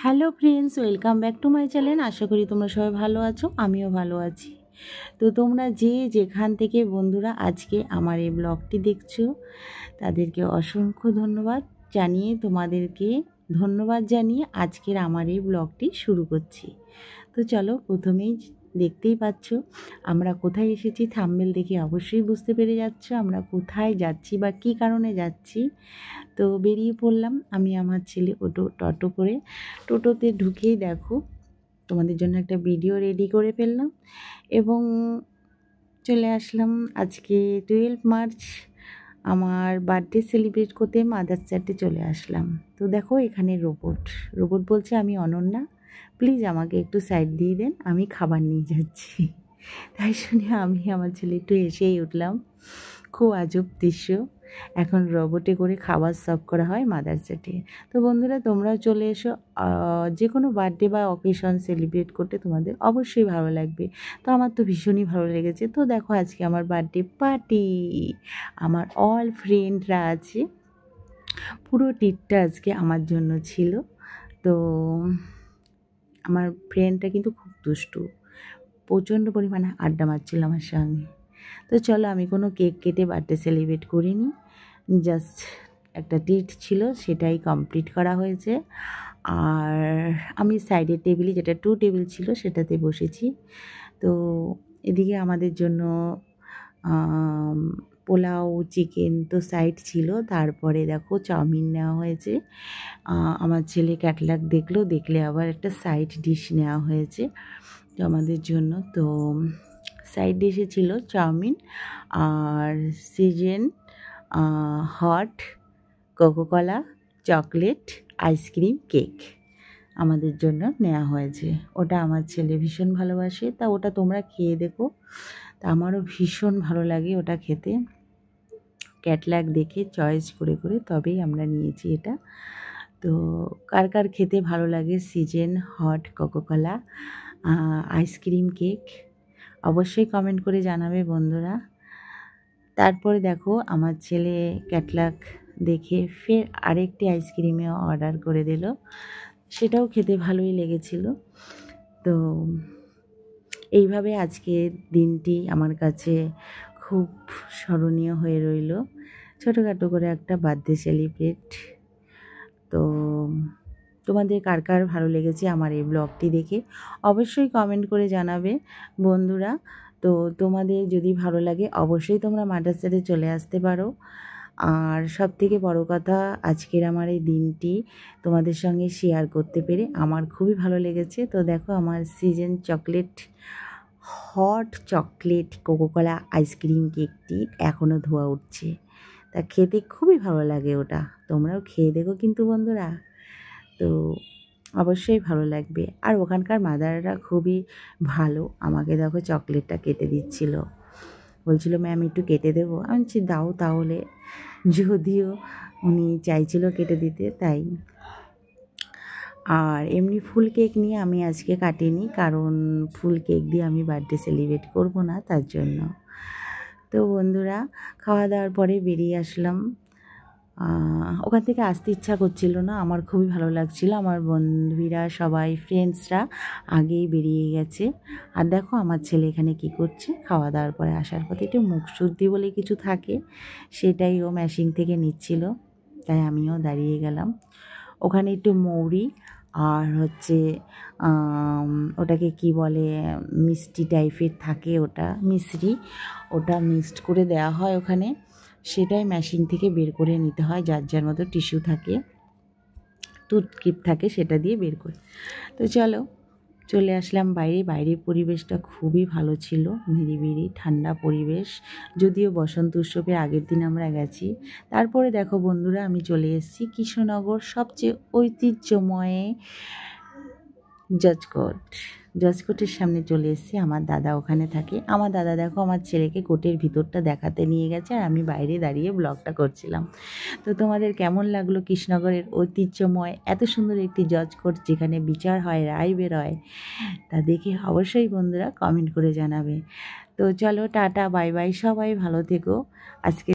Hello friends, welcome back to my channel. আশা করি তোমরা সবাই ভালো আছো, আমিও ভালো আছি। তো তোমরা যে যেখান থেকে বন্ধুরা আজকে আমার এই ব্লগটি দেখছো, তাদেরকে অসংখ্য ধন্যবাদ জানিয়ে আজকের আমার এই ব্লগটি শুরু করছি। তো চলো, প্রথমেই দেখতেই পাচ্ছ আমরা কোথায় এসেছি। থাম্বনেল দেখে অবশ্যই বুঝতে পেরে যাচ্ছ আমরা কোথায় যাচ্ছি বা কী কারণে যাচ্ছি। তো বেরিয়ে পড়লাম আমি আমার ছেলে টোটো করে। টোটোতে ঢুকেই দেখো তোমাদের জন্য একটা ভিডিও রেডি করে ফেললাম এবং চলে আসলাম। আজকে 12 মার্চ আমার বার্থডে সেলিব্রেট করতে মাদার্স চার্টে চলে আসলাম। তো দেখো এখানে রোবট বলছে, আমি অনন্যা, প্লিজ আমাকে একটু সাইড দিয়ে দেন, আমি খাবার নিয়ে যাচ্ছি। তাই শুনে আমি আমার ছেলে একটু এসেই উঠলাম। খুব আজব দৃশ্য, এখন রোবটে করে খাবার সার্ভ করা হয় মাদার চার্টে। তো বন্ধুরা তোমরাও চলে এসো, যে কোনো বার্থডে বা অকেশন সেলিব্রেট করতে তোমাদের অবশ্যই ভালো লাগবে। তো আমার তো ভীষণই ভালো লেগেছে। তো দেখো আজকে আমার বার্থডে পার্টি, আমার অল ফ্রেন্ডরা আছে, পুরো ট্রিটটা আজকে আমার জন্য ছিল। তো আমার ফ্রেন্ডটা কিন্তু খুব দুষ্টু, প্রচণ্ড পরিমাণে আড্ডা মারছিল আমার সঙ্গে। তো চলো, আমি কোনো কেক কেটে বার্থডে সেলিব্রেট করিনি, জাস্ট একটা ট্রিট ছিল সেটাই কমপ্লিট করা হয়েছে। আর আমি সাইডের টেবিলে, যেটা 2 টেবিল ছিল, সেটাতে বসেছি। তো এদিকে আমাদের জন্য পোলাও, চিকেন তো সাইড ছিল, তারপরে দেখো চাউমিন নেওয়া হয়েছে। আমার ছেলে ক্যাটলগ দেখলে আবার একটা সাইড ডিশ নেওয়া হয়েছে তো আমাদের জন্য। তো সাইড ডিশে ছিল চাউমিন আর সিজন, হট কোকোকলা, চকলেট, আইসক্রিম, কেক আমাদের জন্য নেওয়া হয়েছে। ওটা আমার ছেলে ভীষণ ভালোবাসে, তা ওটা তোমরা খেয়ে দেখো। তা আমারও ভীষণ ভালো লাগে ওটা খেতে। ক্যাটলগ দেখে চয়েস করে তবেই আমরা নিয়েছি এটা। তো কার কার খেতে ভালো লাগে season, hot Coca-Cola, ice cream, cake, অবশ্যই কমেন্ট করে জানাবে বন্ধুরা। তারপরে দেখো আমার ছেলে ক্যাটলগ দেখে ফের আরেকটি আইসক্রিমে অর্ডার করে দিল, সেটাও খেতে ভালোই লেগেছিল। তো এইভাবে আজকের দিনটি আমার কাছে খুব স্মরণীয় হয়ে রইল, ছোটোখাটো করে একটা বার্থডে সেলিব্রেট। তো তোমাদের কার কার ভালো লেগেছে আমার এই ব্লগটি দেখে অবশ্যই কমেন্ট করে জানাবে বন্ধুরা। তো তোমাদের যদি ভালো লাগে অবশ্যই তোমরা মাদার্স ডেতে চলে আসতে পারো। আর সবথেকে বড় কথা, আজকের আমার এই দিনটি তোমাদের সঙ্গে শেয়ার করতে পেরে আমার খুবই ভালো লেগেছে। তো দেখো আমার সিজন চকলেট, হট চকলেট কোকোকলা আইসক্রিম কেকটি এখনও ধোয়া উঠছে, তা খেতে খুবই ভালো লাগে ওটা। তোমরাও খেয়ে দেখো কিন্তু বন্ধুরা, তো অবশ্যই ভালো লাগবে। আর ওখানকার মাদাররা খুবই ভালো, আমাকে দেখো চকলেটটা কেটে দিচ্ছিল, বলছিল ম্যাম একটু কেটে দেবো। আমি বলছি দাও তাহলে, যদিও উনি চাইছিল কেটে দিতে তাই। আর এমনি ফুল কেক নিয়ে আমি আজকে কাটিনি, কারণ ফুল কেক দিয়ে আমি বার্থডে সেলিব্রেট করব না, তার জন্য। তো বন্ধুরা খাওয়া দাওয়ার পরে বেরিয়ে আসলাম। ওখান থেকে আসতে ইচ্ছা করছিল না, আমার খুবই ভালো লাগছিল। আমার বন্ধুরা সবাই, ফ্রেন্ডসরা আগেই বেরিয়ে গেছে। আর দেখো আমার ছেলে এখানে কি করছে, খাওয়া দাওয়ার পরে আসার পথে একটু মুখ শুদ্ধি বলে কিছু থাকে, সেটাই ও মেশিন থেকে নিচ্ছিল, তাই আমিও দাঁড়িয়ে গেলাম। ওখানে একটু মৌরি আর হচ্ছে ওটাকে কি বলে, মিষ্টি টাইপের থাকে, ওটা মিশ্রি, ওটা মিক্সড করে দেওয়া হয় ওখানে, সেটাই মেশিন থেকে বের করে নিতে হয়। যার যার মতো টিস্যু থাকে, টুথক্লিপ থাকে, সেটা দিয়ে বের করে। তো চলো চলে আসলাম বাইরের পরিবেশটা খুবই ভালো ছিল, নিরিবিলি ঠান্ডা পরিবেশ, যদিও বসন্ত উৎসবের আগের দিন আমরা গেছি। তারপরে দেখো বন্ধুরা আমি চলে এসেছি কৃষ্ণনগর সবচেয়ে ঐতিহ্যময় জজকোটের সামনে চলে এসেছি। আমার দাদা ওখানে থাকে। আমার দাদা দেখো আমার ছেলেকে কোটের ভিতরটা দেখাতে নিয়ে গেছে, আর আমি বাইরে দাঁড়িয়ে ব্লগটা করছিলাম। তো তোমাদের কেমন লাগলো কৃষ্ণনগরের ঐতিহ্যময় এত সুন্দর একটি জজকোট, যেখানে বিচার হয়, রায় বেরোয়, তা দেখে অবশ্যই বন্ধুরা কমেন্ট করে জানাবে। তো চলো টাটা বাই বাই, সবাই ভালো থেকো। আজকে